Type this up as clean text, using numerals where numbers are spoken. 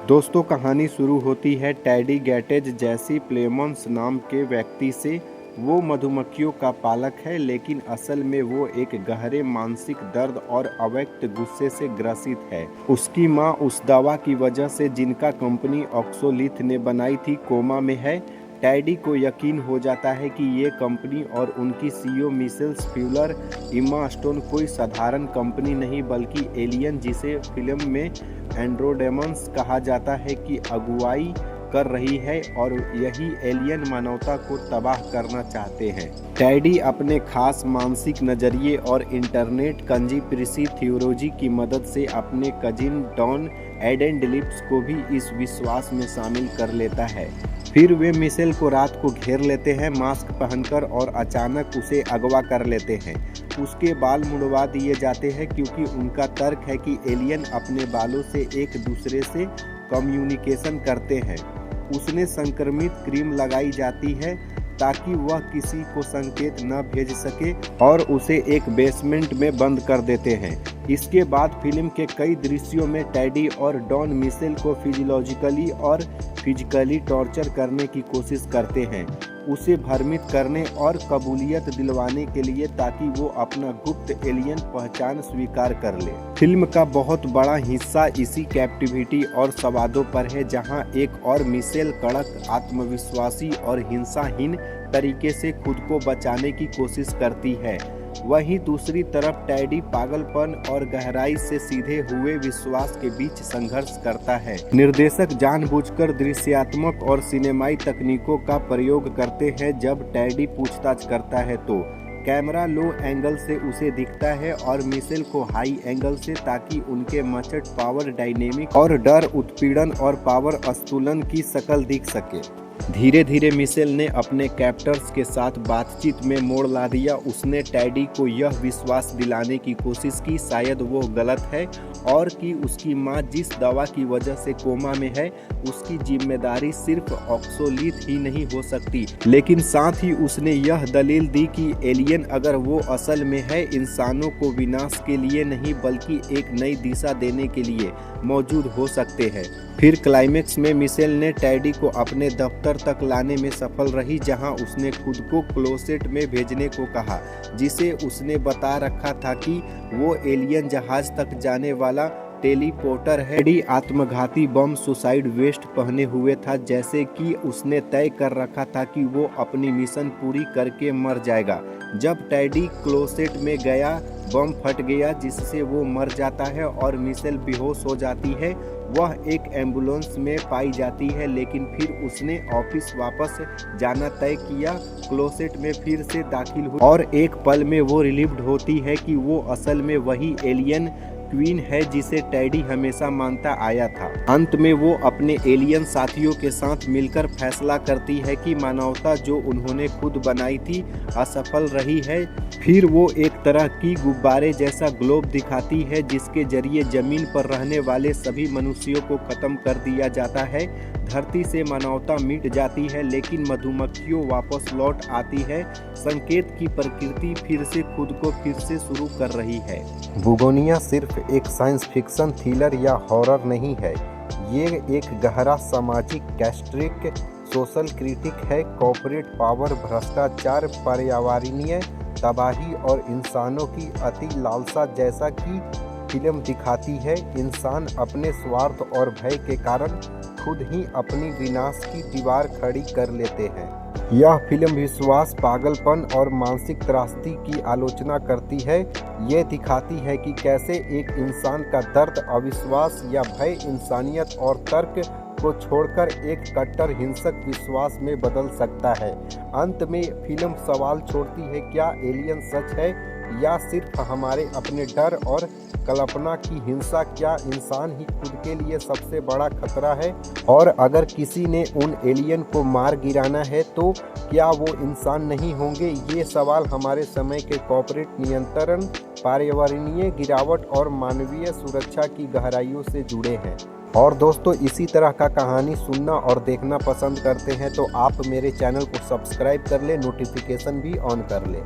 दोस्तों कहानी शुरू होती है टेडी गैटेज जैसी प्लेमन्स नाम के व्यक्ति से। वो मधुमक्खियों का पालक है, लेकिन असल में वो एक गहरे मानसिक दर्द और अव्यक्त गुस्से से ग्रसित है। उसकी माँ उस दवा की वजह से जिनका कंपनी ऑक्सोलिथ ने बनाई थी कोमा में है। टेडी को यकीन हो जाता है कि ये कंपनी और उनकी सीईओ मिशेल फ्यूलर इमा स्टोन कोई साधारण कंपनी नहीं बल्कि एलियन, जिसे फिल्म में एंड्रोडेमन्स कहा जाता है, की अगुवाई कर रही है और यही एलियन मानवता को तबाह करना चाहते हैं। टेडी अपने खास मानसिक नजरिए और इंटरनेट कंस्पिरेसी थ्योरी की मदद से अपने कजिन डॉन एडेनलिप्स को भी इस विश्वास में शामिल कर लेता है। फिर वे मिशेल को रात को घेर लेते हैं मास्क पहनकर और अचानक उसे अगवा कर लेते हैं। उसके बाल मुड़वा दिए जाते हैं क्योंकि उनका तर्क है कि एलियन अपने बालों से एक दूसरे से कम्युनिकेशन करते हैं। उसने संक्रमित क्रीम लगाई जाती है ताकि वह किसी को संकेत न भेज सके और उसे एक बेसमेंट में बंद कर देते हैं। इसके बाद फिल्म के कई दृश्यों में टेडी और डॉन मिशेल को फिजियोलॉजिकली और फिजिकली टॉर्चर करने की कोशिश करते हैं, उसे भ्रमित करने और कबूलियत दिलवाने के लिए, ताकि वो अपना गुप्त एलियन पहचान स्वीकार कर ले। फिल्म का बहुत बड़ा हिस्सा इसी कैप्टिविटी और संवादों पर है, जहां एक और मिशेल कड़क, आत्मविश्वासी और हिंसाहीन तरीके से खुद को बचाने की कोशिश करती है। वहीं दूसरी तरफ टेडी पागलपन और गहराई से सीधे हुए विश्वास के बीच संघर्ष करता है। निर्देशक जानबूझकर दृश्यात्मक और सिनेमाई तकनीकों का प्रयोग करते हैं। जब टेडी पूछताछ करता है तो कैमरा लो एंगल से उसे दिखता है और मिशेल को हाई एंगल से, ताकि उनके मचट पावर डायनेमिक और डर उत्पीड़न और पावर असंतुलन की शक्ल दिख सके। धीरे धीरे मिशेल ने अपने कैप्टर्स के साथ बातचीत में मोड़ ला दिया। उसने टेडी को यह विश्वास दिलाने की कोशिश की शायद वो गलत है और कि उसकी माँ जिस दवा की वजह से कोमा में है उसकी जिम्मेदारी सिर्फ ऑक्सोलिथ ही नहीं हो सकती, लेकिन साथ ही उसने यह दलील दी कि एलियन, अगर वो असल में है, इंसानों को विनाश के लिए नहीं बल्कि एक नई दिशा देने के लिए मौजूद हो सकते हैं। फिर क्लाइमेक्स में मिशेल ने टेडी को अपने दफ्तर तक लाने में सफल रही, जहां उसने खुद को क्लोसेट में भेजने को कहा, जिसे उसने बता रखा था कि वो एलियन जहाज तक जाने वाला टेलीपोर्टर है। टेडी आत्मघाती बम सुसाइड वेस्ट पहने हुए था, जैसे कि उसने तय कर रखा था कि वो अपनी मिशन पूरी करके मर जाएगा। जब टेडी क्लोसेट में गया, बम फट गया जिससे वो मर जाता है और मिशेल बेहोश हो जाती है। वह एक एम्बुलेंस में पाई जाती है, लेकिन फिर उसने ऑफिस वापस जाना तय किया, क्लोसेट में फिर से दाखिल हुई और एक पल में वो रिलीव्ड होती है कि वो असल में वही एलियन क्वीन है जिसे टेडी हमेशा मानता आया था। अंत में वो अपने एलियन साथियों के साथ मिलकर फैसला करती है कि मानवता जो उन्होंने खुद बनाई थी असफल रही है। फिर वो एक तरह की गुब्बारे जैसा ग्लोब दिखाती है जिसके जरिए जमीन पर रहने वाले सभी मनुष्यों को खत्म कर दिया जाता है। धरती से मानवता मिट जाती है, लेकिन मधुमक्खियों वापस लौट आती है। संकेत की प्रकृति फिर से खुद को फिर से शुरू कर रही है। बुगोनिया सिर्फ एक साइंस फिक्शन थ्रिलर या हॉरर नहीं है, ये एक गहरा सामाजिक गैस्ट्रिक सोशल क्रिटिक है। कॉर्पोरेट पावर, भ्रष्टाचार, पर्यावरणीय तबाही और इंसानों की अति लालसा जैसा कि फिल्म दिखाती है। इंसान अपने स्वार्थ और भय के कारण खुद ही अपनी विनाश की दीवार खड़ी कर लेते हैं। यह फिल्म विश्वास, पागलपन और मानसिक त्रासदी की आलोचना करती है। ये दिखाती है कि कैसे एक इंसान का दर्द, अविश्वास या भय इंसानियत और तर्क को छोड़कर एक कट्टर हिंसक विश्वास में बदल सकता है। अंत में फिल्म सवाल छोड़ती है, क्या एलियन सच है या सिर्फ हमारे अपने डर और कल्पना की हिंसा? क्या इंसान ही खुद के लिए सबसे बड़ा खतरा है? और अगर किसी ने उन एलियन को मार गिराना है तो क्या वो इंसान नहीं होंगे? ये सवाल हमारे समय के कॉर्पोरेट नियंत्रण, पर्यावरणीय गिरावट और मानवीय सुरक्षा की गहराइयों से जुड़े हैं। और दोस्तों, इसी तरह का कहानी सुनना और देखना पसंद करते हैं तो आप मेरे चैनल को सब्सक्राइब कर ले, नोटिफिकेशन भी ऑन कर ले।